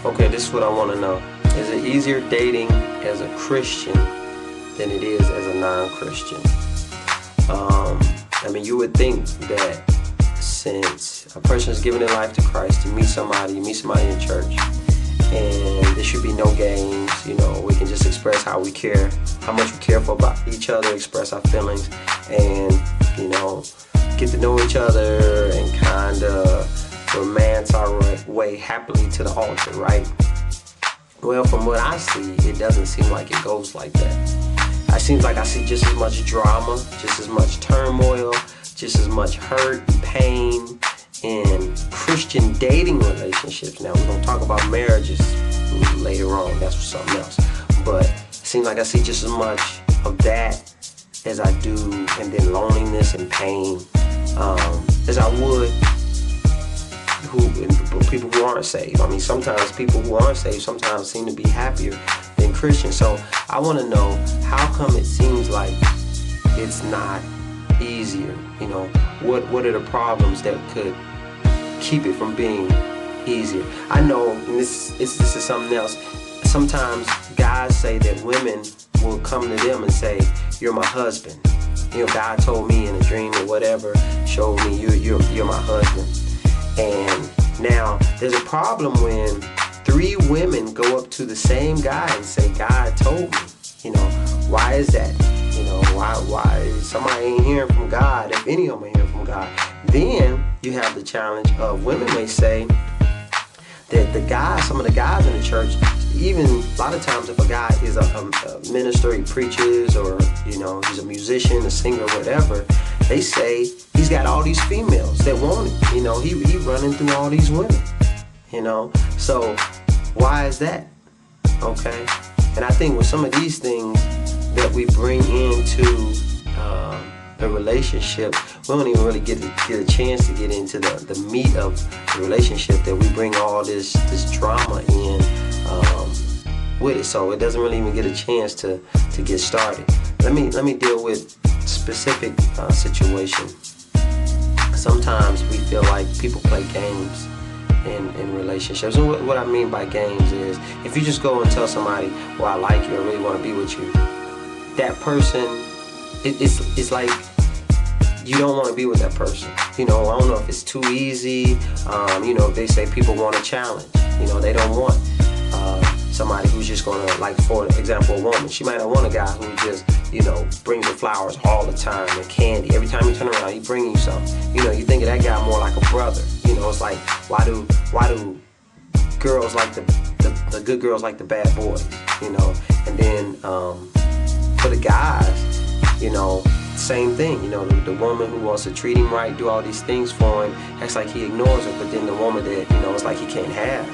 Okay, this is what I want to know. Is it easier dating as a Christian than it is as a non-Christian? I mean, you would think that since a person is giving their life to Christ, you meet somebody in church, and there should be no games. You know, we can just express how we care, how much we care for about each other, express our feelings, and, you know, get to know each other and kind of romance our way happily to the altar, right? Well, from what I see, it doesn't seem like it goes like that. It seems like I see just as much drama, just as much turmoil, just as much hurt and pain in Christian dating relationships. Now, we're going to talk about marriages later on. That's for something else. But it seems like I see just as much of that as I do, and then loneliness and pain, as I would people who aren't saved. I mean, sometimes people who aren't saved sometimes seem to be happier than Christians. So I want to know, how come it seems like it's not easier? You know, what are the problems that could keep it from being easier? I know, and this is something else. Sometimes guys say that women will come to them and say, "You're my husband." You know, God told me in a dream or whatever, showed me you're my husband. And now there's a problem when 3 women go up to the same guy and say, "God told me." You know, why is that? You know, why somebody ain't hearing from God, if any of them are hearing from God? Then you have the challenge of women may say that some of the guys in the church, even a lot of times if a guy is a minister, he preaches, or, you know, he's a musician, a singer, whatever, they say he's got all these females that want him. You know, he running through all these women, you know. So why is that? Okay. And I think with some of these things that we bring into a relationship, we don't even really get a chance to get into the meat of the relationship, that we bring all this drama in with it. So it doesn't really even get a chance to get started. Let me deal with specific situation. Sometimes we feel like people play games in relationships. And what I mean by games is, if you just go and tell somebody, "Well, I like you, I really want to be with you," that person, it's like you don't want to be with that person. You know, I don't know if it's too easy. You know, they say people want a challenge. You know, they don't want somebody who's just gonna, like, for example, a woman. She might not want a guy who just, you know, brings her flowers all the time and candy. Every time you turn around, he bring you something. You know, you think of that guy more like a brother. You know, it's like, why do girls like the good girls like the bad boys? You know, and then for the guys, you know, same thing. You know, the woman who wants to treat him right, do all these things for him, acts like he ignores her. But then the woman that, you know, it's like he can't have,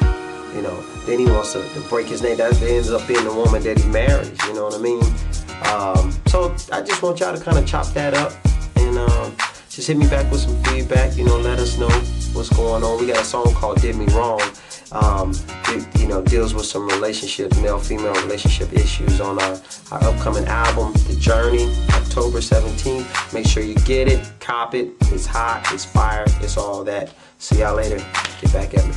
you know, then he wants to break his name. That ends up being the woman that he marries. You know what I mean? So I just want y'all to kind of chop that up and just hit me back with some feedback. You know, let us know what's going on. We got a song called "Did Me Wrong." It, you know, deals with some male-female relationship issues on our upcoming album, The Journey, October 17th. Make sure you get it, cop it. It's hot, it's fire, it's all that. See y'all later. Get back at me.